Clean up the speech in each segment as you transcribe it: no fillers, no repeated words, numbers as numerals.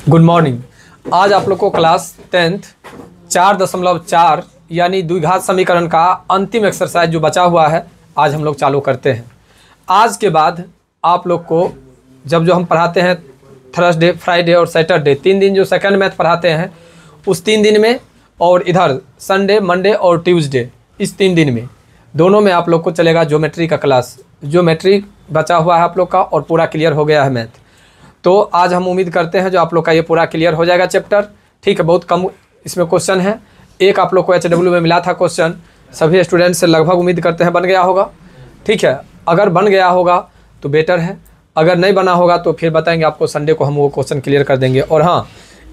Good morning. आज आप लोग को क्लास 10th 4.4 यानी द्विघात समीकरण का अंतिम एक्सरसाइज जो बचा हुआ है आज हम लोग चालू करते हैं। आज के बाद आप लोग को जो हम पढ़ाते हैं थर्सडे, फ्राइडे और सैटरडे 3 दिन जो सेकंड मैथ पढ़ाते हैं उस 3 दिन में और इधर संडे, मंडे और ट्यूसडे इस 3 दिन में दोनों में आप लोग को चलेगा ज्योमेट्री का क्लास। ज्योमेट्री बचा हुआ है आप लोग का और पूरा क्लियर हो गया है मैथ। तो आज हम उम्मीद करते हैं जो आप लोग का ये पूरा क्लियर हो जाएगा चैप्टर। ठीक है, बहुत कम इसमें क्वेश्चन है। एक आप लोग को HW में मिला था क्वेश्चन, सभी स्टूडेंट से लगभग उम्मीद करते हैं बन गया होगा। ठीक है, अगर बन गया होगा तो बेटर है, अगर नहीं बना होगा तो फिर बताएंगे आपको। संडे को हम वो क्वेश्चन क्लियर कर देंगे। और हाँ,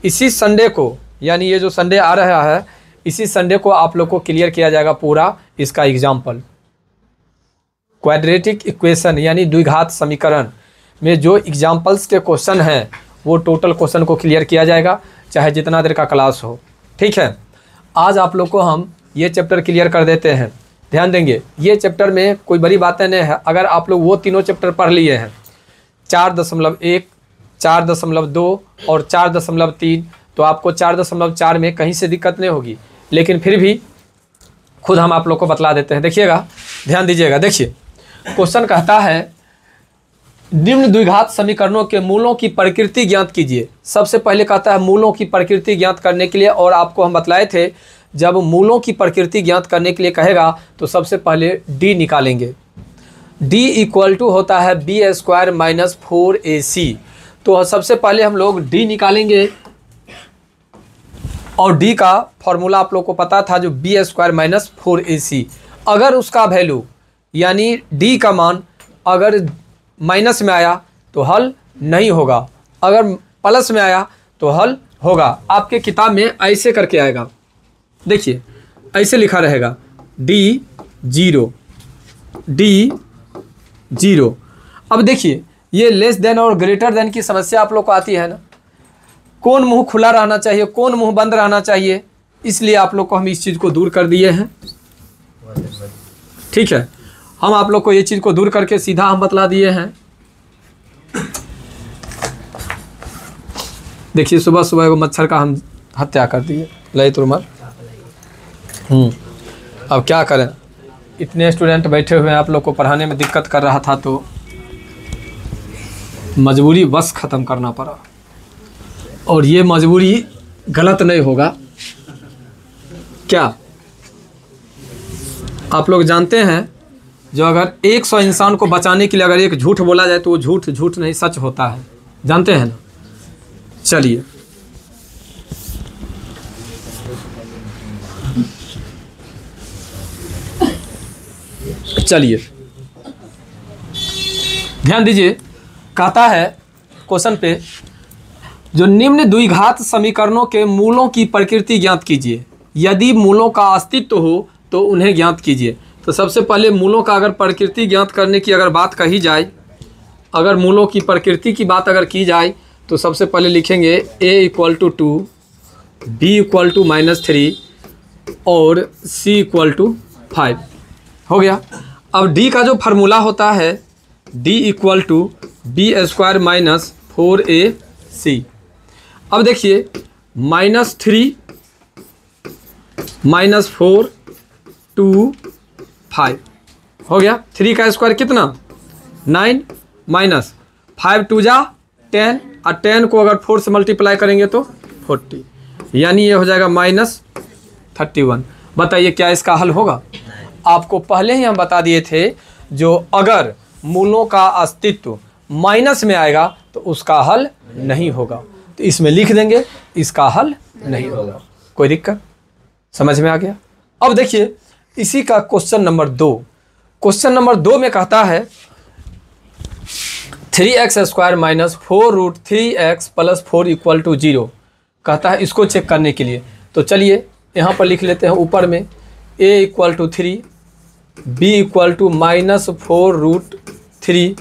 इसी संडे को यानी ये जो संडे आ रहा है इसी संडे को आप लोग को क्लियर किया जाएगा पूरा इसका एग्जाम्पल। क्वाड्रेटिक इक्वेशन यानी द्विघात समीकरण में जो एग्जाम्पल्स के क्वेश्चन हैं वो टोटल क्वेश्चन को क्लियर किया जाएगा, चाहे जितना देर का क्लास हो। ठीक है, आज आप लोग को हम ये चैप्टर क्लियर कर देते हैं। ध्यान देंगे, ये चैप्टर में कोई बड़ी बातें नहीं है। अगर आप लोग वो तीनों चैप्टर पढ़ लिए हैं 4.1, 4.2 और 4.3 तो आपको 4.4 में कहीं से दिक्कत नहीं होगी। लेकिन फिर भी खुद हम आप लोग को बतला देते हैं। देखिएगा, ध्यान दीजिएगा। देखिए, क्वेश्चन कहता है निम्न द्विघात समीकरणों के मूलों की प्रकृति ज्ञात कीजिए। सबसे पहले कहता है मूलों की प्रकृति ज्ञात करने के लिए, और आपको हम बतलाए थे जब मूलों की प्रकृति ज्ञात करने के लिए कहेगा तो सबसे पहले d निकालेंगे। d इक्वल टू होता है b² माइनस 4ac। तो सबसे पहले हम लोग d निकालेंगे और d का फॉर्मूला आप लोग को पता था जो b² माइनस 4ac। अगर उसका वैल्यू यानी d का मान अगर माइनस में आया तो हल नहीं होगा, अगर प्लस में आया तो हल होगा। आपके किताब में ऐसे करके आएगा, देखिए ऐसे लिखा रहेगा d0 d0। अब देखिए ये लेस देन और ग्रेटर देन की समस्या आप लोग को आती है ना, कौन मुंह खुला रहना चाहिए, कौन मुंह बंद रहना चाहिए, इसलिए आप लोग को हम इस चीज़ को दूर कर दिए हैं। ठीक है, हम आप लोग को ये चीज़ को दूर करके सीधा हम बतला दिए हैं। देखिए सुबह सुबह वो मच्छर का हम हत्या कर दिए, लई तुरमर। अब क्या करें, इतने स्टूडेंट बैठे हुए हैं, आप लोग को पढ़ाने में दिक्कत कर रहा था तो मजबूरी बस ख़त्म करना पड़ा। और ये मजबूरी गलत नहीं होगा क्या? आप लोग जानते हैं जो अगर 100 इंसान को बचाने के लिए अगर एक झूठ बोला जाए तो वो झूठ नहीं सच होता है, जानते हैं ना। चलिए ध्यान दीजिए, कहता है क्वेश्चन पे जो निम्न द्विघात समीकरणों के मूलों की प्रकृति ज्ञात कीजिए। यदि मूलों का अस्तित्व हो तो उन्हें ज्ञात कीजिए। तो सबसे पहले मूलों का अगर प्रकृति ज्ञात करने की अगर बात कही जाए, अगर मूलों की प्रकृति की बात अगर की जाए तो सबसे पहले लिखेंगे a equal to 2, b equal to -3 और c इक्वल टू 5। हो गया। अब d का जो फार्मूला होता है d equal to b² minus 4ac। अब देखिए -3 -4 2 5 हो गया। 3 का स्क्वायर कितना 9 माइनस 5 2 जा 10 और 10 को अगर 4 से मल्टीप्लाई करेंगे तो 40, यानी ये हो जाएगा -31। बताइए क्या इसका हल होगा? आपको पहले ही हम बता दिए थे जो अगर मूलों का अस्तित्व माइनस में आएगा तो उसका हल नहीं होगा। तो इसमें लिख देंगे इसका हल नहीं होगा। कोई दिक्कत? समझ में आ गया? अब देखिए इसी का क्वेश्चन नंबर 2। क्वेश्चन नंबर 2 में कहता है 3x² minus 4√3x plus 4 equal to 0। कहता है इसको चेक करने के लिए। तो चलिए यहाँ पर लिख लेते हैं ऊपर में a equal to 3, b equal to -4√3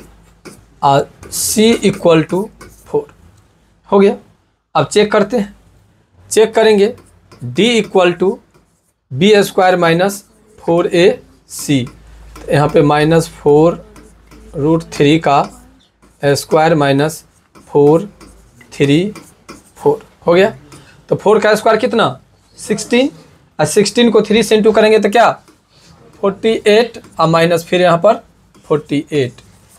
और c इक्वल टू 4। हो गया। अब चेक करते हैं, चेक करेंगे d equal to b² minus 4ac। यहाँ पे -4√3 का स्क्वायर माइनस 4 3 4 हो गया। तो 4 का स्क्वायर कितना 16, और 16 को 3 से इंटू करेंगे तो क्या 48, और माइनस फिर यहाँ पर 48।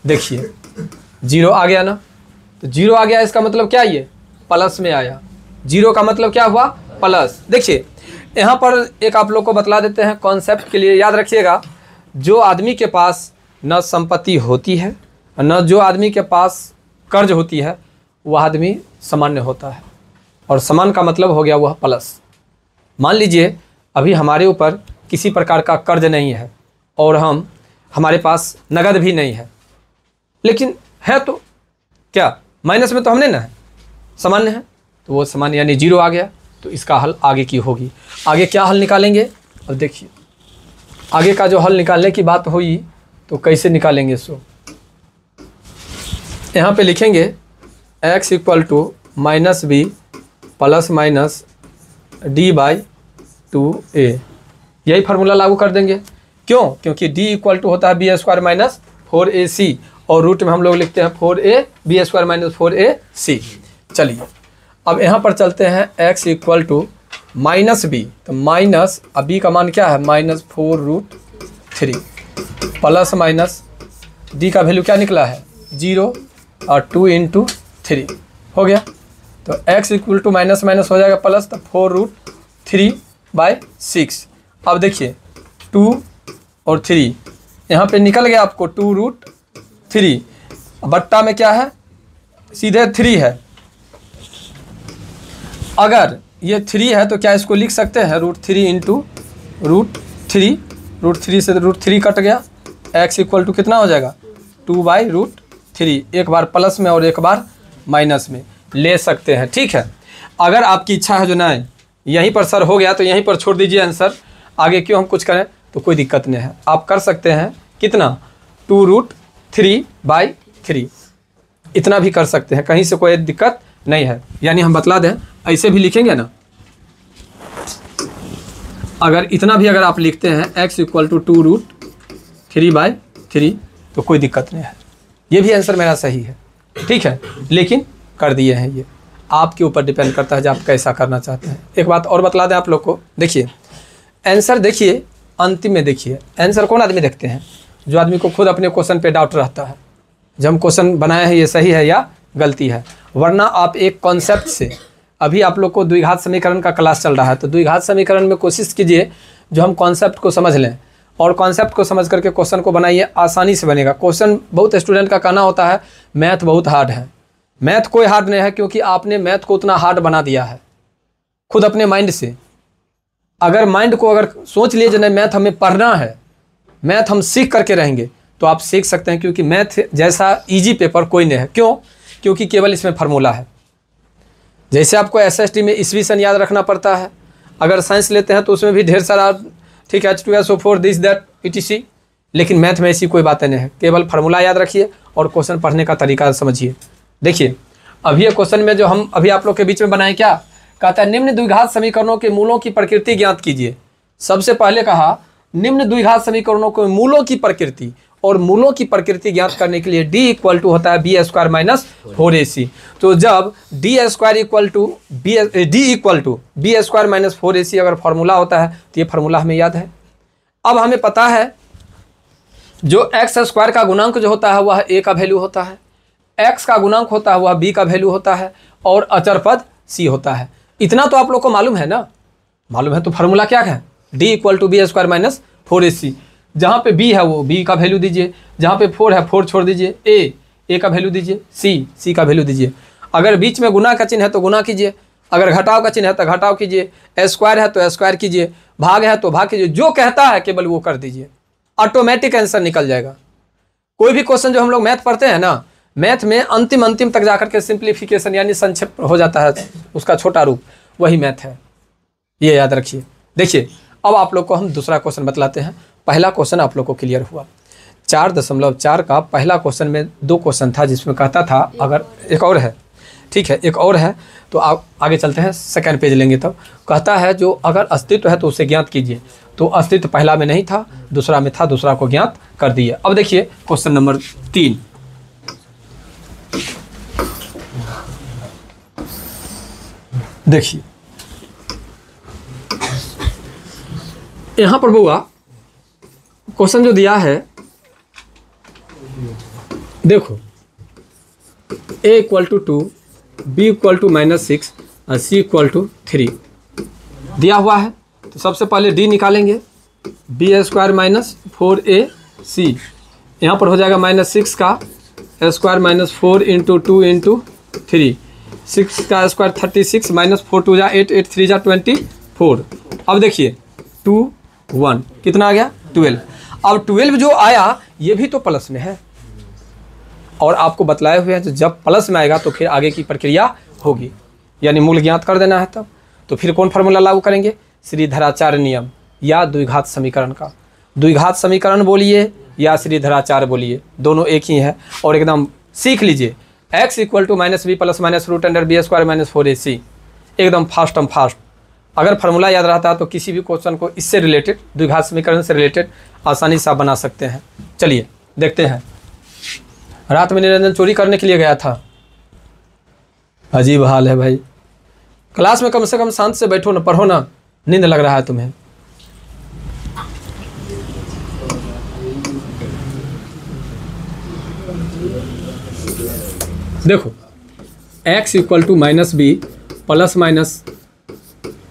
देखिए 0 आ गया ना, तो 0 आ गया, इसका मतलब क्या, ये प्लस में आया। 0 का मतलब क्या हुआ, प्लस। देखिए यहाँ पर एक आप लोग को बतला देते हैं कॉन्सेप्ट के लिए, याद रखिएगा, जो आदमी के पास न संपत्ति होती है न जो आदमी के पास कर्ज होती है वह आदमी सामान्य होता है, और समान का मतलब हो गया वह प्लस। मान लीजिए अभी हमारे ऊपर किसी प्रकार का कर्ज नहीं है और हमारे पास नगद भी नहीं है, लेकिन है तो क्या माइनस में तो हमने ना है, सामान्य है, तो वो सामान्य यानी 0 आ गया। तो इसका हल आगे की होगी। आगे क्या हल निकालेंगे, अब देखिए आगे का जो हल निकालने की बात हुई तो कैसे निकालेंगे। सो यहाँ पे लिखेंगे x equal to minus B plus minus d/2a, यही फार्मूला लागू कर देंगे। क्यों, क्योंकि d इक्वल टू होता है बी स्क्वायर माइनस 4ac, और रूट में हम लोग लिखते हैं 4a B square minus 4ac। चलिए अब यहाँ पर चलते हैं x equal to minus B, तो माइनस, अब b का मान क्या है -4√3 प्लस माइनस d का वैल्यू क्या निकला है 0, और 2 × 3 हो गया। तो x equal to minus minus हो जाएगा प्लस, तो 4√3/6। अब देखिए 2 और 3 यहाँ पे निकल गया आपको 2√3, बट्टा में क्या है सीधे 3 है। अगर ये 3 है तो क्या इसको लिख सकते हैं √3 × √3, √3 से √3 कट गया, x इक्वल टू कितना हो जाएगा 2/√3, एक बार प्लस में और एक बार माइनस में ले सकते हैं। ठीक है, अगर आपकी इच्छा है जो ना यहीं पर सर हो गया तो यहीं पर छोड़ दीजिए आंसर, आगे क्यों हम कुछ करें, तो कोई दिक्कत नहीं है, आप कर सकते हैं कितना 2√3/3, इतना भी कर सकते हैं, कहीं से कोई दिक्कत नहीं है। यानी हम बतला दें ऐसे भी लिखेंगे ना, अगर इतना भी अगर आप लिखते हैं x इक्वल टू 2√3/3 तो कोई दिक्कत नहीं है, ये भी आंसर मेरा सही है। ठीक है, लेकिन कर दिए हैं, ये आपके ऊपर डिपेंड करता है जो आप कैसा करना चाहते हैं। एक बात और बतला दें आप लोग को, देखिए आंसर देखिए अंतिम में, देखिए आंसर कौन आदमी देखते हैं, जो आदमी को खुद अपने क्वेश्चन पे डाउट रहता है, जब हम क्वेश्चन बनाए हैं ये सही है या गलती है। वरना आप एक कॉन्सेप्ट से, अभी आप लोग को द्विघात समीकरण का क्लास चल रहा है, तो द्विघात समीकरण में कोशिश कीजिए जो हम कॉन्सेप्ट को समझ लें, और कॉन्सेप्ट को समझ करके क्वेश्चन को बनाइए, आसानी से बनेगा। क्वेश्चन बहुत स्टूडेंट का कहना होता है मैथ बहुत हार्ड है, मैथ कोई हार्ड नहीं है, क्योंकि आपने मैथ को उतना हार्ड बना दिया है खुद अपने माइंड से। अगर माइंड को अगर सोच लिए नहीं मैथ हमें पढ़ना है, मैथ हम सीख करके रहेंगे, तो आप सीख सकते हैं, क्योंकि मैथ जैसा ईजी पेपर कोई नहीं है। क्यों, क्योंकि केवल इसमें फार्मूला है। जैसे आपको SST में ईस्वी सन याद रखना पड़ता है, अगर साइंस लेते हैं तो उसमें भी ढेर सारा, ठीक है, H2SO4 दिस दैट etc, लेकिन मैथ में ऐसी कोई बातें नहीं है, केवल फार्मूला याद रखिए और क्वेश्चन पढ़ने का तरीका समझिए। देखिए अभी ये क्वेश्चन में जो हम अभी आप लोग के बीच में बनाए, क्या कहता है, निम्न द्विघात समीकरणों के मूलों की प्रकृति ज्ञात कीजिए। सबसे पहले कहा निम्न द्विघात समीकरणों के मूलों की प्रकृति, और मूलों की प्रकृति ज्ञात करने के लिए d इक्वल टू होता है बी स्क्वायर माइनस 4ac। तो जब d square equal to B square minus 4ac अगर फार्मूला होता है तो ये फार्मूला हमें याद है। अब हमें पता है जो x स्क्वायर का गुणांक जो होता है वह a का वैल्यू होता है, x का गुणांक होता है वह b का वैल्यू होता है, और अचर पद c होता है। इतना तो आप लोग को मालूम है ना, मालूम है तो फार्मूला क्या है d equal to B square minus 4ac। जहाँ पे b है वो b का वैल्यू दीजिए, जहाँ पे 4 है 4 छोड़ दीजिए, a का वैल्यू दीजिए, c का वैल्यू दीजिए। अगर बीच में गुना का चिन्ह है तो गुना कीजिए, अगर घटाव का चिन्ह है तो घटाव कीजिए, स्क्वायर है तो स्क्वायर कीजिए, भाग है तो भाग कीजिए, जो कहता है केवल वो कर दीजिए, ऑटोमेटिक आंसर निकल जाएगा। कोई भी क्वेश्चन जो हम लोग मैथ पढ़ते हैं ना, मैथ में अंतिम तक जाकर के सिंप्लीफिकेशन यानी संक्षेप हो जाता है, उसका छोटा रूप, वही मैथ है, ये याद रखिए। देखिए अब आप लोग को हम दूसरा क्वेश्चन बतलाते हैं। पहला क्वेश्चन आप लोग को क्लियर हुआ, 4.4 का पहला क्वेश्चन में 2 क्वेश्चन था, जिसमें कहता था, अगर एक और है, ठीक है, एक और है, तो आप आगे चलते हैं, सेकंड पेज लेंगे। तब कहता है जो अगर अस्तित्व है तो उसे ज्ञात कीजिए। तो अस्तित्व पहला में नहीं था, दूसरा में था, दूसरा को ज्ञात कर दिए। अब देखिए क्वेश्चन नंबर 3, देखिए यहाँ पर बउआ क्वेश्चन जो दिया है, देखो a equal to 2, b equal to -6 और c इक्वल टू 3 दिया हुआ है। तो सबसे पहले d निकालेंगे, b² माइनस 4ac, यहाँ पर हो जाएगा -6 का स्क्वायर -4 इंटू 2 इंटू 3, 6 का स्क्वायर 36 -4 2 जा 8, 8 3 जा 24। अब देखिए 2 1 कितना आ गया 12। अब 12 जो आया ये भी तो प्लस में है, और आपको बतलाए हुए हैं जब प्लस में आएगा तो फिर आगे की प्रक्रिया होगी, यानी मूल ज्ञात कर देना है तब। तो फिर कौन फार्मूला लागू करेंगे? श्रीधराचार्य नियम या द्विघात समीकरण का। द्विघात समीकरण बोलिए या श्रीधराचार्य बोलिए, दोनों एक ही है। और एकदम सीख लीजिए, x equal to -b plus -√b² - 4ac, एकदम फास्ट एंड फास्ट। अगर फार्मूला याद रहता है तो किसी भी क्वेश्चन को इससे रिलेटेड, द्विघात समीकरण से रिलेटेड आसानी से आप बना सकते हैं। चलिए देखते हैं। रात में निरंजन चोरी करने के लिए गया था, अजीब हाल है भाई। क्लास में कम से कम शांत से बैठो ना, पढ़ो ना, नींद लग रहा है तुम्हें। देखो x equal to -b plus minus,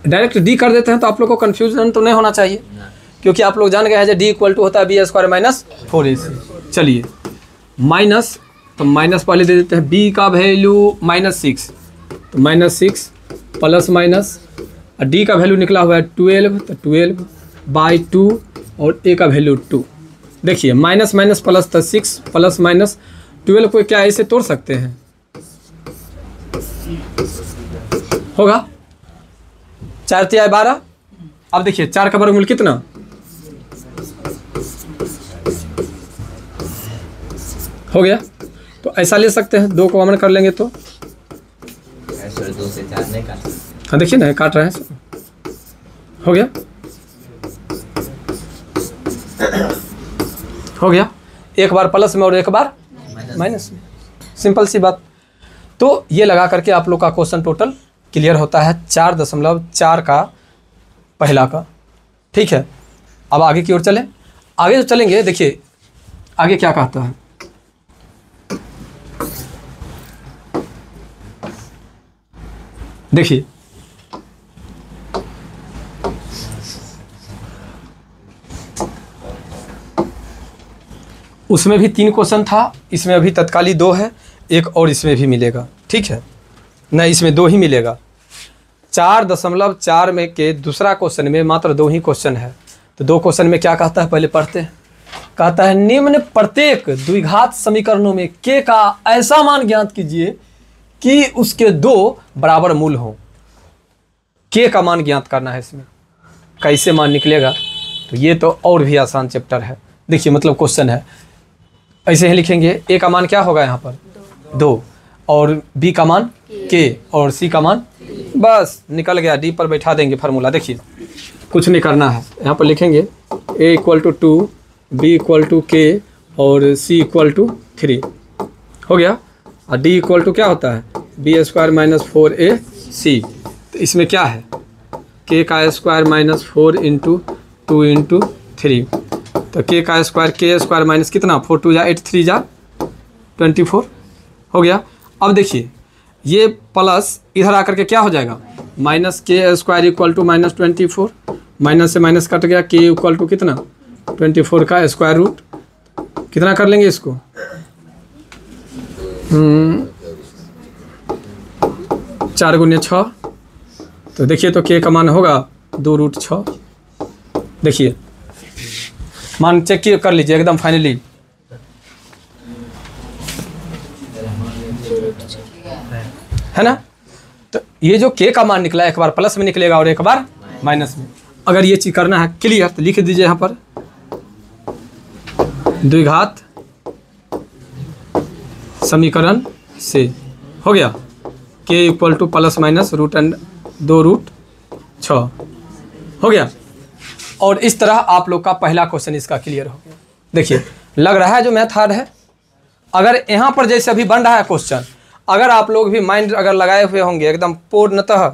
direct d कर देते हैं तो आप लोग को कन्फ्यूजन तो नहीं होना चाहिए, क्योंकि आप लोग जान गए हैं जो d इक्वल टू होता है b² - 4ac। चलिए माइनस, तो माइनस पहले दे देते हैं, b का वैल्यू -6, तो -6 प्लस माइनस, और d का वैल्यू निकला हुआ है 12, तो 12/2 और a का वैल्यू 2। देखिए माइनस माइनस प्लस, तो 6 प्लस माइनस 12 को क्या ऐसे तोड़ सकते हैं? होगा 4 × 12। अब देखिए 4 का वर्गमूल कितना? हो गया। तो ऐसा ले सकते हैं, 2 को कॉमन कर लेंगे तो 2 से 4 नहीं काट। हाँ देखिए ना काट रहे हैं, हो गया, हो गया। एक बार प्लस में और एक बार माइनस में, सिंपल सी बात। तो ये लगा करके आप लोग का क्वेश्चन टोटल क्लियर होता है 4.4 का पहला का। ठीक है, अब आगे की ओर चलें। आगे जो चलेंगे, देखिए आगे क्या कहता है। देखिए उसमें भी 3 क्वेश्चन था, इसमें अभी तत्काली 2 है, एक और इसमें भी मिलेगा। ठीक है, नहीं इसमें 2 ही मिलेगा। 4.4 में के दूसरा क्वेश्चन में मात्र 2 ही क्वेश्चन है। तो 2 क्वेश्चन में क्या कहता है पहले पढ़ते हैं। कहता है निम्न प्रत्येक द्विघात समीकरणों में k का ऐसा मान ज्ञात कीजिए कि उसके 2 बराबर मूल हो। k का मान ज्ञात करना है इसमें, कैसे मान निकलेगा? तो ये तो और भी आसान चैप्टर है। देखिए मतलब क्वेश्चन है, ऐसे ही लिखेंगे, a का मान क्या होगा यहाँ पर 2, और b का मान k, और c का मान, बस निकल गया। d पर बैठा देंगे फार्मूला। देखिए कुछ नहीं करना है, यहाँ पर लिखेंगे a equal to 2, b equal to k और c इक्वल टू 3। हो गया। और d इक्वल टू क्या होता है b² - 4ac। तो इसमें क्या है k का स्क्वायर -4 इंटू 2 इंटू 3, तो k का स्क्वायर k² माइनस कितना 4 2 जा 8 3 जा 24। हो गया। अब देखिए ये प्लस इधर आकर के क्या हो जाएगा, -k² इक्वल टू -24, माइनस से माइनस कट गया, k इक्वल टू कितना 24 का स्क्वायर रूट, कितना कर लेंगे इसको 4 × 6। तो देखिए तो k का मान होगा 2√6। देखिए मान चेक कर लीजिए एकदम फाइनली। है ना? तो ये जो k का मान निकला, एक बार प्लस में निकलेगा और एक बार माइनस में। अगर ये चीज करना है क्लियर तो लिख दीजिए यहाँ पर द्विघात समीकरण से। हो गया k equal two plus minus √2√6। हो गया। और इस तरह आप लोग का पहला क्वेश्चन इसका क्लियर हो गया। देखिए लग रहा है जो मैथ हार्ड है। अगर यहाँ पर जैसे अभी बन रहा है क्वेश्चन, अगर आप लोग भी माइंड अगर लगाए हुए होंगे एकदम पूर्णतः,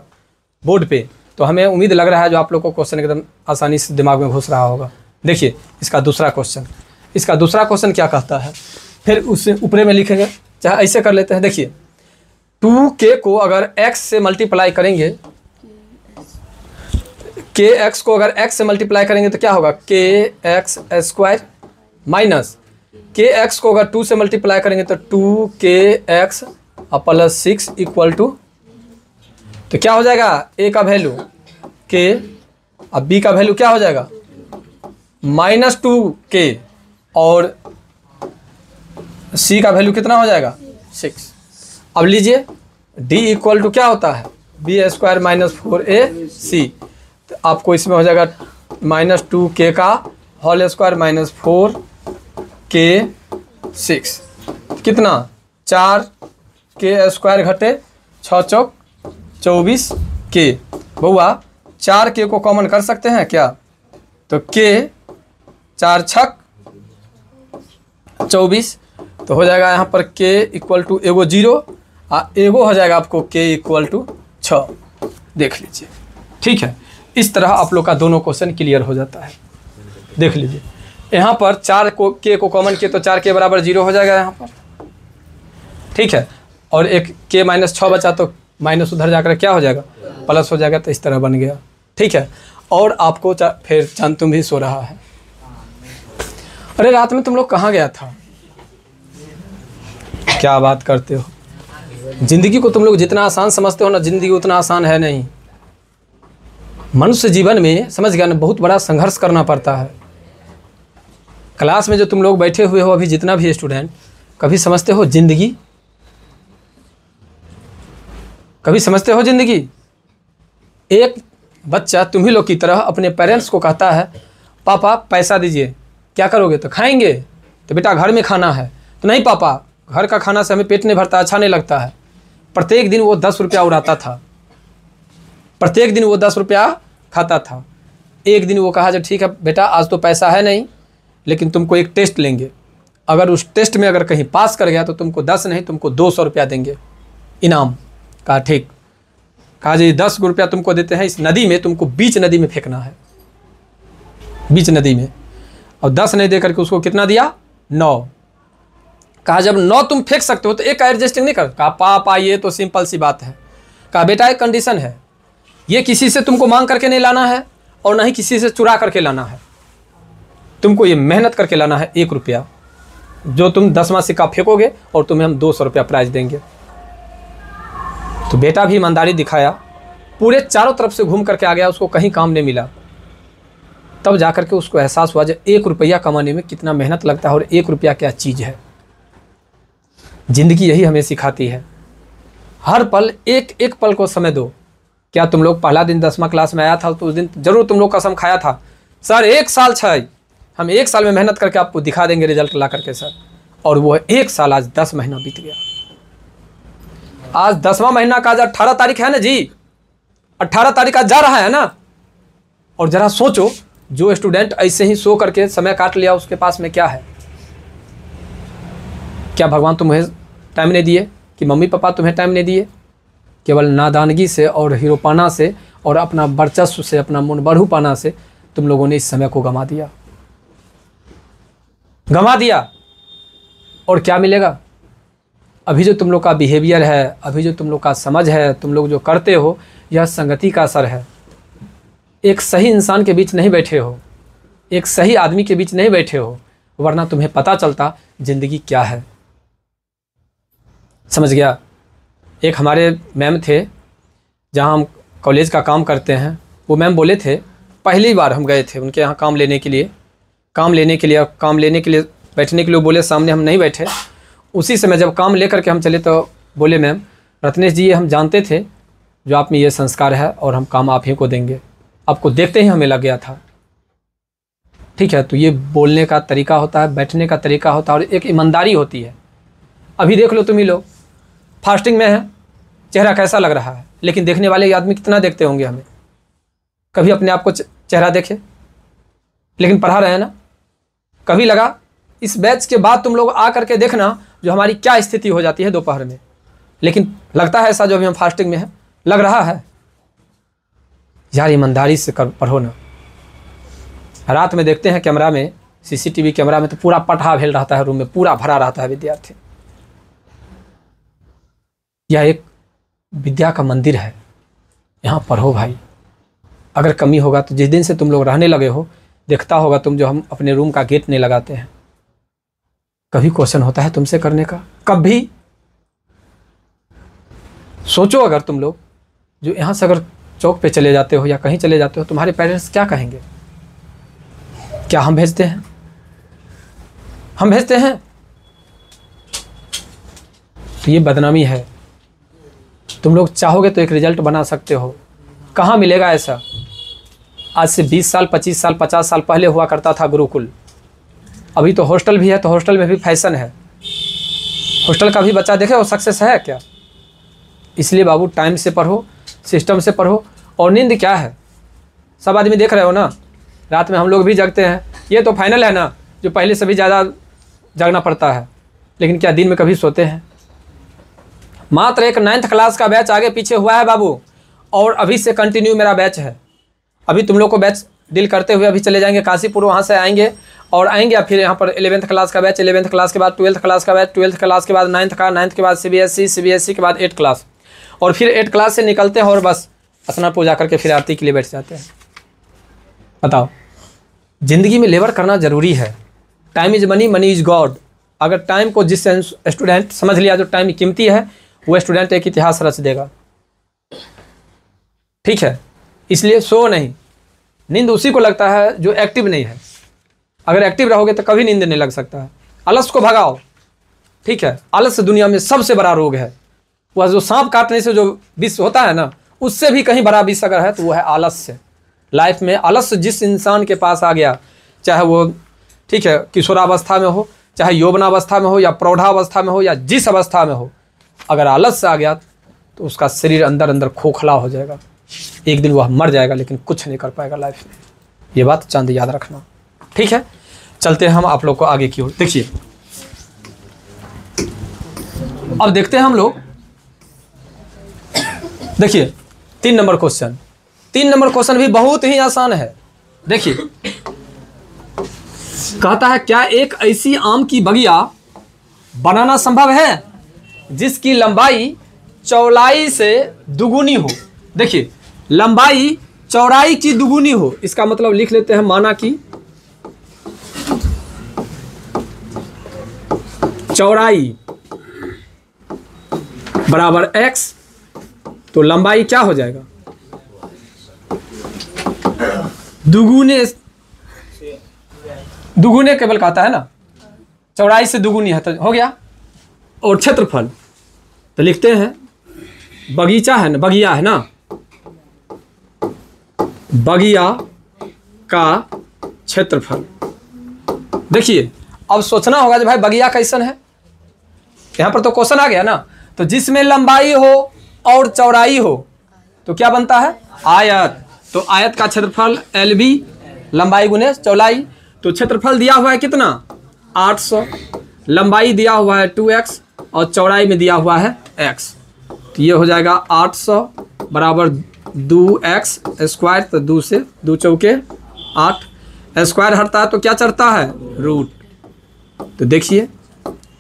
बोर्ड पे, तो हमें उम्मीद लग रहा है जो आप लोग को क्वेश्चन एकदम आसानी से दिमाग में घुस रहा होगा। देखिए इसका दूसरा क्वेश्चन, इसका दूसरा क्वेश्चन क्या कहता है, फिर उससे ऊपरे में लिखेंगे, चाहे ऐसे कर लेते हैं। देखिए 2k को अगर x से मल्टीप्लाई करेंगे, kx को अगर x से मल्टीप्लाई करेंगे तो क्या होगा, kx स्क्वायर माइनस kx को अगर 2 से मल्टीप्लाई करेंगे तो 2kx प्लस 6 इक्वल टू, तो क्या हो जाएगा, a का वैल्यू k, अब b का वैल्यू क्या हो जाएगा -2k, और c का वैल्यू कितना हो जाएगा 6। अब लीजिए d इक्वल टू क्या होता है, b स्क्वायर माइनस 4ac, तो आपको इसमें हो जाएगा -2k का होल स्क्वायर माइनस 4k6, कितना 4k स्क्वायर घटे 6 चौक 24k। बउआ 4k को कॉमन कर सकते हैं क्या, तो k 4 छक 24, तो हो जाएगा यहाँ पर k इक्वल टू एगो 0 एगो हो जाएगा आपको k इक्वल टू 6। देख लीजिए, ठीक है। इस तरह आप लोग का दोनों क्वेश्चन क्लियर हो जाता है। देख लीजिए यहाँ पर 4 को k को कॉमन किए तो 4k बराबर 0 हो जाएगा यहाँ पर, ठीक है। और एक k माइनस 6 बचा तो माइनस उधर जाकर क्या हो जाएगा, प्लस हो जाएगा, तो इस तरह बन गया, ठीक है। और आपको फिर चांद तुम भी सो रहा है। अरे रात में तुम लोग कहाँ गया था, क्या बात करते हो। जिंदगी को तुम लोग जितना आसान समझते हो ना, जिंदगी उतना आसान है नहीं। मनुष्य जीवन में समझ गया ना, बहुत बड़ा संघर्ष करना पड़ता है। क्लास में जो तुम लोग बैठे हुए हो अभी, जितना भी स्टूडेंट, कभी समझते हो जिंदगी, कभी समझते हो जिंदगी। एक बच्चा तुम्ही लोग की तरह अपने पेरेंट्स को कहता है पापा पैसा दीजिए, क्या करोगे, तो खाएंगे, तो बेटा घर में खाना है, तो नहीं पापा घर का खाना से हमें पेट नहीं भरता, अच्छा नहीं लगता है। प्रत्येक दिन वो 10 रुपया उड़ाता था, प्रत्येक दिन वो 10 रुपया खाता था। एक दिन वो कहा जब ठीक है बेटा आज तो पैसा है नहीं, लेकिन तुमको एक टेस्ट लेंगे, अगर उस टेस्ट में अगर कहीं पास कर गया तो तुमको 10 नहीं तुमको 200 रुपया देंगे इनाम। कहा ठीक। कहा जी 10 रुपया तुमको देते हैं, इस नदी में तुमको बीच नदी में फेंकना है, बीच नदी में, और 10 नहीं दे करके उसको कितना दिया 9। कहा जब 9 तुम फेंक सकते हो तो एक एडजस्टिंग नहीं कर। कहा पापा ये तो सिंपल सी बात है। कहा बेटा एक कंडीशन है, ये किसी से तुमको मांग करके नहीं लाना है और ना ही किसी से चुरा करके लाना है, तुमको ये मेहनत करके लाना है 1 रुपया, जो तुम 10वां सिक्का फेंकोगे और तुम्हें हम 200 रुपया प्राइज देंगे। तो बेटा भी ईमानदारी दिखाया, पूरे चारों तरफ से घूम करके आ गया, उसको कहीं काम नहीं मिला। तब जाकर के उसको एहसास हुआ जब 1 रुपया कमाने में कितना मेहनत लगता है और 1 रुपया क्या चीज़ है। ज़िंदगी यही हमें सिखाती है, हर पल एक एक पल को समय दो। क्या तुम लोग पहला दिन 10वां क्लास में आया था तो उस दिन जरूर तुम लोग कसम खाया था सर 1 साल छै, हम 1 साल में मेहनत करके आपको दिखा देंगे रिजल्ट ला करके सर। और वो 1 साल आज 10 महीना बीत गया। आज 10वां महीना का आज 18 तारीख है ना जी, 18 तारीख आज जा रहा है ना। और ज़रा सोचो जो स्टूडेंट ऐसे ही सो करके समय काट लिया उसके पास में क्या है। क्या भगवान तुम्हें टाइम नहीं दिए, कि मम्मी पापा तुम्हें टाइम नहीं दिए? केवल नादानगी से और हीरोपना से और अपना वर्चस्व से, अपना मुन बढ़ूपना से तुम लोगों ने इस समय को गंवा दिया, गंवा दिया। और क्या मिलेगा? अभी जो तुम लोग का बिहेवियर है, अभी जो तुम लोग का समझ है, तुम लोग जो करते हो, यह संगति का असर है। एक सही इंसान के बीच नहीं बैठे हो, एक सही आदमी के बीच नहीं बैठे हो, वरना तुम्हें पता चलता ज़िंदगी क्या है। समझ गया? एक हमारे मैम थे जहाँ हम कॉलेज का काम करते हैं, वो मैम बोले थे, पहली बार हम गए थे उनके यहाँ काम लेने के लिए बैठने के लिए बोले, सामने हम नहीं बैठे। उसी समय जब काम लेकर के हम चले तो बोले मैम रत्नेश जी ये हम जानते थे जो आप में ये संस्कार है और हम काम आप ही को देंगे, आपको देखते ही हमें लग गया था। ठीक है, तो ये बोलने का तरीका होता है, बैठने का तरीका होता है और एक ईमानदारी होती है। अभी देख लो तुम ही लोग फास्टिंग में है, चेहरा कैसा लग रहा है, लेकिन देखने वाले आदमी कितना देखते होंगे हमें। कभी अपने आप को चेहरा देखे, लेकिन पढ़ा रहे हैं ना। कभी लगा इस बैच के बाद तुम लोग आ करके देखना जो हमारी क्या स्थिति हो जाती है दोपहर में, लेकिन लगता है ऐसा जो अभी हम फास्टिंग में है, लग रहा है। यार ईमानदारी से पढ़ो ना। रात में देखते हैं कैमरा में, सीसीटीवी कैमरा में तो पूरा पटहा भेल रहता है, रूम में पूरा भरा रहता है विद्यार्थी। यह एक विद्या का मंदिर है, यहाँ पढ़ो भाई। अगर कमी होगा तो जिस दिन से तुम लोग रहने लगे हो, देखता होगा तुम जो हम अपने रूम का गेट नहीं लगाते हैं, कभी क्वेश्चन होता है तुमसे करने का? कभी सोचो, अगर तुम लोग जो यहाँ से अगर चौक पे चले जाते हो या कहीं चले जाते हो, तुम्हारे पेरेंट्स क्या कहेंगे? क्या हम भेजते हैं? हम भेजते हैं? तो ये बदनामी है। तुम लोग चाहोगे तो एक रिजल्ट बना सकते हो। कहाँ मिलेगा ऐसा? आज से 20 साल 25 साल 50 साल पहले हुआ करता था गुरुकुल। अभी तो हॉस्टल भी है, तो हॉस्टल में भी फैशन है। हॉस्टल का भी बच्चा देखे वो सक्सेस है क्या? इसलिए बाबू टाइम से पढ़ो, सिस्टम से पढ़ो। और नींद क्या है? सब आदमी देख रहे हो ना, रात में हम लोग भी जगते हैं। ये तो फाइनल है ना, जो पहले से भी ज़्यादा जगना पड़ता है, लेकिन क्या दिन में कभी सोते हैं? मात्र एक 9th क्लास का बैच आगे पीछे हुआ है बाबू, और अभी से कंटिन्यू मेरा बैच है। अभी तुम लोग को बैच डील करते हुए अभी चले जाएंगे काशीपुर, वहाँ से आएंगे और आएंगे फिर यहाँ पर 11th क्लास का बैच, 11th क्लास के बाद 12th क्लास का बैच, 12th क्लास के बाद 9th का, 9th के बाद CBSE के बाद 8 क्लास, और फिर 8 क्लास से निकलते हैं और बस स्नान पूजा करके फिर आरती के लिए बैठ जाते हैं। बताओ, ज़िंदगी में लेबर करना ज़रूरी है। Time is money, money is God. अगर टाइम को जिस स्टूडेंट समझ लिया जो टाइम कीमती है, वो स्टूडेंट एक इतिहास रच देगा। ठीक है, इसलिए सो नहीं। नींद उसी को लगता है जो एक्टिव नहीं है। अगर एक्टिव रहोगे तो कभी नींद नहीं लग सकता है। आलस को भगाओ। ठीक है, आलस दुनिया में सबसे बड़ा रोग है। वह जो सांप काटने से जो विष होता है ना, उससे भी कहीं बड़ा विष अगर है तो वो है आलस्य। लाइफ में आलस्य जिस इंसान के पास आ गया, चाहे वो ठीक है किशोरावस्था में हो, चाहे यौवनावस्था में हो, या प्रौढ़ावस्था में हो, या जिस अवस्था में हो, अगर आलस्य आ गया तो उसका शरीर अंदर अंदर खोखला हो जाएगा। एक दिन वह मर जाएगा, लेकिन कुछ नहीं कर पाएगा लाइफ में। ये बात चांद याद रखना। ठीक है, चलते हैं हम आप लोग को आगे की ओर। देखिए, अब देखते हैं हम लोग। देखिए 3 नंबर क्वेश्चन। 3 नंबर क्वेश्चन भी बहुत ही आसान है। देखिए, कहता है क्या एक ऐसी आम की बगिया बनाना संभव है जिसकी लंबाई चौड़ाई से दुगुनी हो? देखिए, लंबाई चौड़ाई की दुगुनी हो, इसका मतलब लिख लेते हैं, माना कि चौड़ाई बराबर x, तो लंबाई क्या हो जाएगा? दुगुने केवल कहता है ना, चौड़ाई से दुगुनी है तो हो गया। और क्षेत्रफल तो लिखते हैं, बगीचा है ना, बगिया है ना, बगिया का क्षेत्रफल। देखिए, अब सोचना होगा कि भाई बगिया कैसन है। यहाँ पर तो क्वेश्चन आ गया ना, तो जिसमें लंबाई हो और चौड़ाई हो तो क्या बनता है? आयत। तो आयत का क्षेत्रफल LB, लंबाई गुने चौड़ाई। तो क्षेत्रफल दिया हुआ है कितना? 800, लंबाई दिया हुआ है 2x और चौड़ाई में दिया हुआ है x। तो ये हो जाएगा 800 बराबर 2x स्क्वायर, तो 2 से 2 चौके 8, स्क्वायर हटता है तो क्या चढ़ता है? रूट। तो देखिए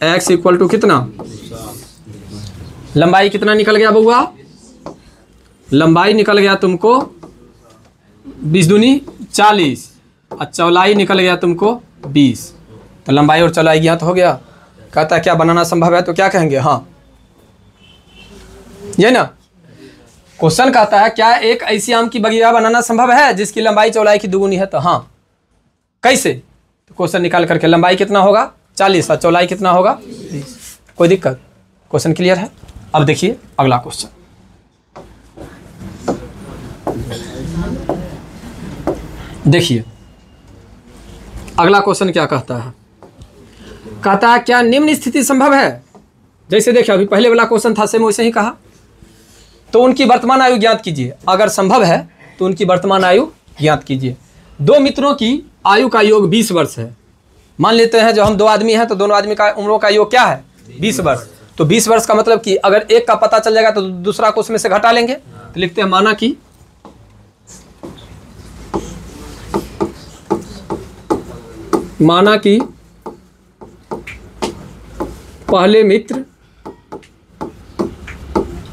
x इक्वल टू कितना? लंबाई कितना निकल गया बउआ? लंबाई निकल गया तुमको 20 दूनी 40 और चौड़ाई निकल गया तुमको 20। तो लंबाई और चौड़ाई ज्ञात हो गया। कहता है क्या बनाना संभव है, तो क्या कहेंगे? हाँ, ये ना क्वेश्चन कहता है क्या एक ऐसी आम की बगिया बनाना संभव है जिसकी लंबाई चौड़ाई की दुगुनी है? तो हाँ, कैसे? तो क्वेश्चन निकाल करके लंबाई कितना होगा? 40 और चौड़ाई कितना होगा? 20। कोई दिक्कत? क्वेश्चन क्लियर है? अब देखिए अगला क्वेश्चन। देखिए अगला क्वेश्चन क्या कहता है। कहता है क्या निम्न स्थिति संभव है? जैसे देखिए अभी पहले वाला क्वेश्चन था, सेम वैसे ही कहा। तो उनकी वर्तमान आयु ज्ञात कीजिए। अगर संभव है तो उनकी वर्तमान आयु ज्ञात कीजिए। 2 मित्रों की आयु का योग 20 वर्ष है। मान लेते हैं जो हम 2 आदमी हैं तो दोनों आदमी का उम्रों का योग क्या है? 20 वर्ष। तो 20 वर्ष का मतलब कि अगर एक का पता चल जाएगा तो दूसरा को उसमें से घटा लेंगे। तो लिखते हैं माना कि माना कि पहले मित्र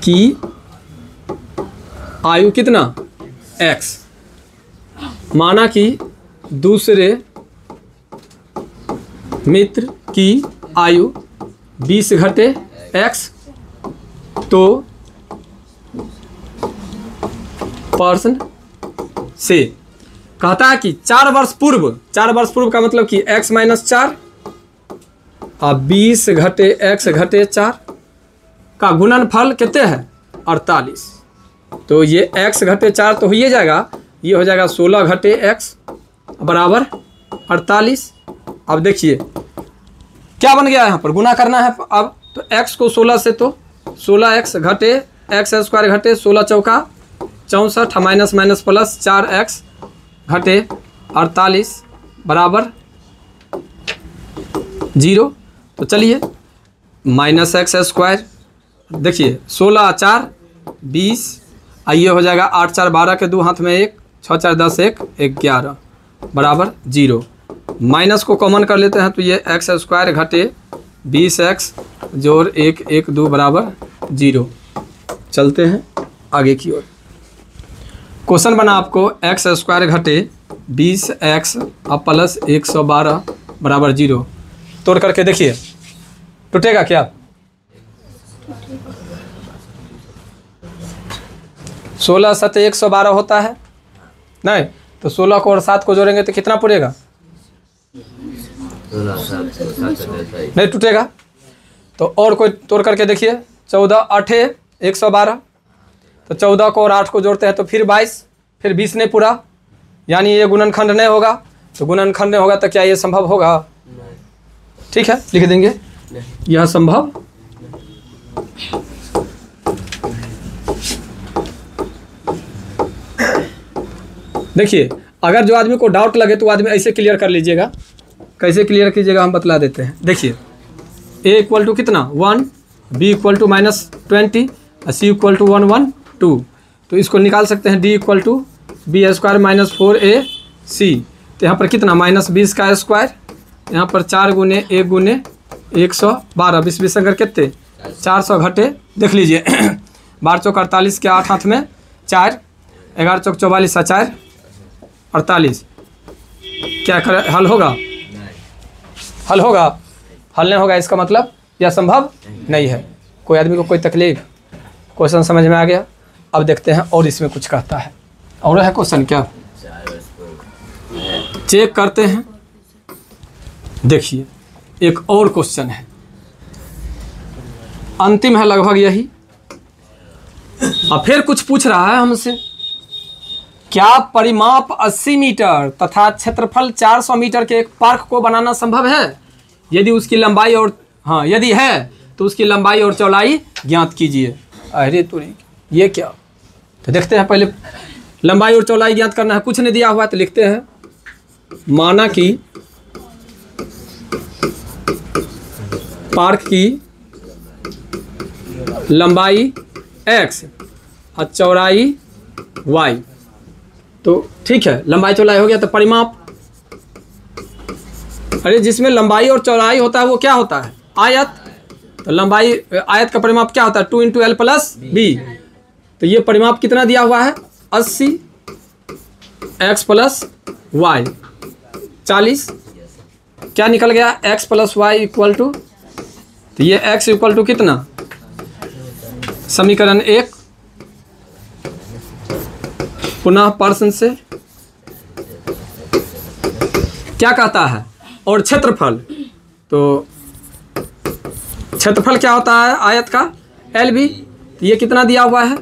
की आयु कितना x, माना कि दूसरे मित्र की आयु 20 घटे x, तो पर्सन से कहता है कि 4 वर्ष पूर्व का मतलब कि x माइनस 4 और 20 घटे x घटे 4 का गुणनफल कितने है 48। तो ये x घटे 4 तो हो ही जाएगा, ये हो जाएगा 16 घटे x बराबर 48। अब देखिए क्या बन गया, यहाँ पर गुना करना है अब, तो x को 16 से तो 16x घटे x स्क्वायर घटे 16 चौका 64 माइनस माइनस प्लस 4x घटे 48 बराबर 0। तो चलिए माइनस एक्स स्क्वायर, देखिए 16 4 20, आइए हो जाएगा 8 4 12 के 2 हाथ में 1, 6 4 10 1 11 बराबर 0। माइनस को कॉमन कर लेते हैं तो ये एक्स स्क्वायर घटे 20x जोड़ 1 1 2 बराबर 0। चलते हैं आगे की ओर। क्वेश्चन बना आपको एक्स स्क्वायर घटे 20x अब प्लस 112 बराबर 0। तोड़ करके देखिए टूटेगा क्या, 16 7 112 होता है नहीं, तो 16 को और 7 को जोड़ेंगे तो कितना पड़ेगा, नहीं टूटेगा। तो और कोई तोड़ करके देखिए 14 8 112, तो 14 को और 8 को जोड़ते हैं तो फिर 22, फिर 20 नहीं पूरा, यानी ये गुणनखंड नहीं होगा। तो गुणनखंड नहीं होगा तो क्या ये संभव होगा, ठीक है लिख देंगे यह संभव देखिए अगर जो आदमी को डाउट लगे तो आदमी ऐसे क्लियर कर लीजिएगा, कैसे क्लियर कीजिएगा हम बतला देते हैं। देखिए a इक्वल टू कितना 1, b इक्वल टू -20 और c इक्वल टू 1 1 2, तो इसको निकाल सकते हैं d equal to b square minus 4ac। तो यहाँ पर कितना -20 का स्क्वायर, यहाँ पर 4 गुने 1 गुने 112, 20 20 अंकर कितने 400 घटे, देख लीजिए 12 चौक 48 के 8 हाथ में 4, 11 चौक 44 और 4 48, क्या कर हल होगा, हल होगा, हल नहीं होगा, इसका मतलब यह संभव नहीं है। कोई आदमी को कोई तकलीफ, क्वेश्चन समझ में आ गया। अब देखते हैं और इसमें कुछ कहता है, और है क्वेश्चन क्या, चेक करते हैं। देखिए एक और क्वेश्चन है, अंतिम है लगभग यही, और फिर कुछ पूछ रहा है हमसे, क्या परिमाप 80 मीटर तथा क्षेत्रफल 400 मीटर के एक पार्क को बनाना संभव है, यदि उसकी लंबाई और यदि है तो उसकी लंबाई और चौड़ाई ज्ञात कीजिए। अरे तो ये क्या, तो देखते हैं पहले लंबाई और चौड़ाई ज्ञात करना है, कुछ नहीं दिया हुआ तो लिखते हैं। माना कि पार्क की लंबाई x और चौड़ाई y, तो ठीक है लंबाई चौड़ाई हो गया। तो परिमाप, अरे जिसमें लंबाई और चौड़ाई होता है वो क्या होता है, आयत। तो लंबाई आयत का परिमाप क्या होता है 2 × l + b, तो ये परिमाप कितना दिया हुआ है 80 x + y 40, क्या निकल गया x + y इक्वल टू, तो ये x इक्वल टू कितना, समीकरण 1 पुनः प्रश्न से क्या कहता है, और क्षेत्रफल, तो क्षेत्रफल क्या होता है आयत का LB, तो ये कितना दिया हुआ है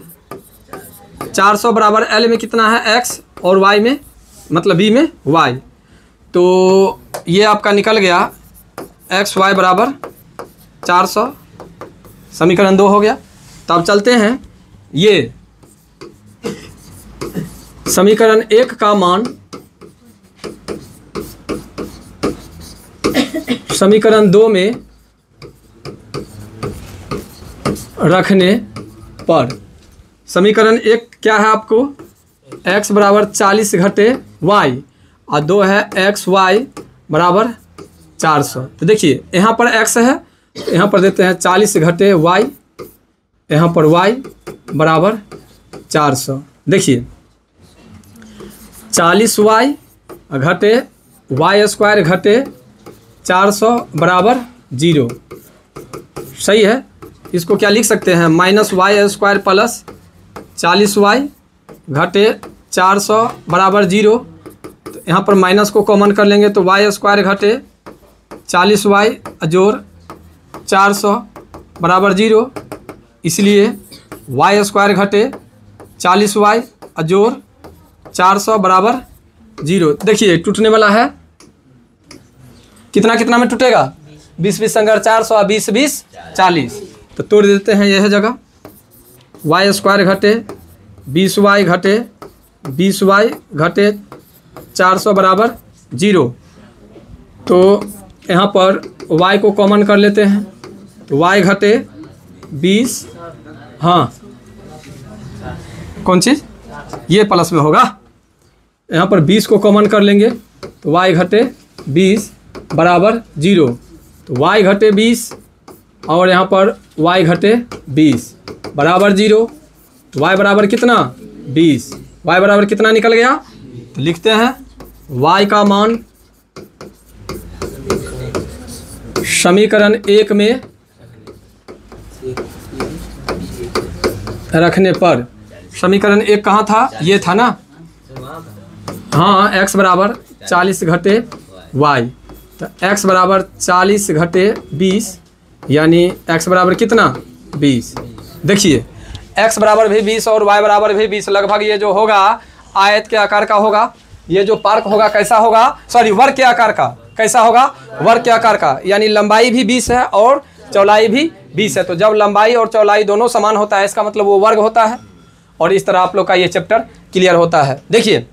400 बराबर L में कितना है x और y में मतलब b में y, तो ये आपका निकल गया x y बराबर 400, समीकरण 2 हो गया। तो अब चलते हैं, ये समीकरण 1 का मान समीकरण 2 में रखने पर, समीकरण 1 क्या है आपको x बराबर 40 घटे y और 2 है x y बराबर 400। तो देखिए यहाँ पर x है, तो यहाँ पर देते हैं 40 घटे y, यहाँ पर y बराबर 400। देखिए 40y घटे वाई स्क्वायर घटे 400 बराबर 0। सही है। इसको क्या लिख सकते हैं, minus Y square plus 40y घटे 400 बराबर 0। तो यहाँ पर माइनस को कॉमन कर लेंगे तो वाई स्क्वायर घटे 40y जोड़ 400 बराबर 0, इसलिए वाई स्क्वायर घटे 40y जोड़ 400 बराबर 0। देखिए टूटने वाला है, कितना कितना में टूटेगा, 20 20 संगर 400 और 20 20 40। तो तोड़ देते हैं यह जगह, वाई स्क्वायर घटे 20y घटे 20y घटे 400 बराबर 0। तो यहाँ पर y को कॉमन कर लेते हैं, तो y घटे 20, हाँ कौन चीज़, ये प्लस में होगा। यहाँ पर 20 को कॉमन कर लेंगे तो y घटे 20 बराबर 0। तो y घटे 20 और यहाँ पर y घटे 20 बराबर 0। तो y बराबर कितना, 20। y बराबर कितना निकल गया, तो लिखते हैं y का मान समीकरण 1 में रखने पर, समीकरण 1 कहाँ था, ये था ना, हाँ x बराबर 40 घटे y, तो x बराबर 40 घटे 20 यानी x बराबर कितना, 20। देखिए x बराबर भी 20 और y बराबर भी 20, लगभग ये जो होगा आयत के आकार का होगा। ये जो पार्क होगा कैसा होगा, सॉरी वर्ग के आकार का, कैसा होगा, वर्ग के आकार का, यानी लंबाई भी 20 है और चौड़ाई भी 20 है। तो जब लंबाई और चौड़ाई दोनों समान होता है इसका मतलब वो वर्ग होता है। और इस तरह आप लोग का ये चैप्टर क्लियर होता है। देखिए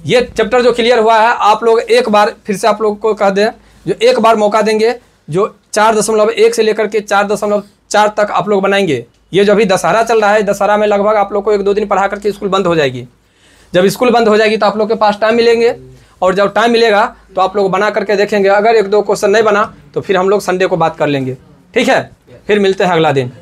ये चैप्टर जो क्लियर हुआ है, आप लोग एक बार फिर से आप लोग को कह दें, जो एक बार मौका देंगे, जो 4.1 से लेकर के 4.4 तक आप लोग बनाएंगे। ये जो अभी दशहरा चल रहा है, दशहरा में लगभग आप लोग को 1-2 दिन पढ़ा करके स्कूल बंद हो जाएगी। जब स्कूल बंद हो जाएगी तो आप लोग के पास टाइम मिलेंगे, और जब टाइम मिलेगा तो आप लोग बना करके देखेंगे। अगर 1-2 क्वेश्चन नहीं बना तो फिर हम लोग संडे को बात कर लेंगे। ठीक है, फिर मिलते हैं अगला दिन।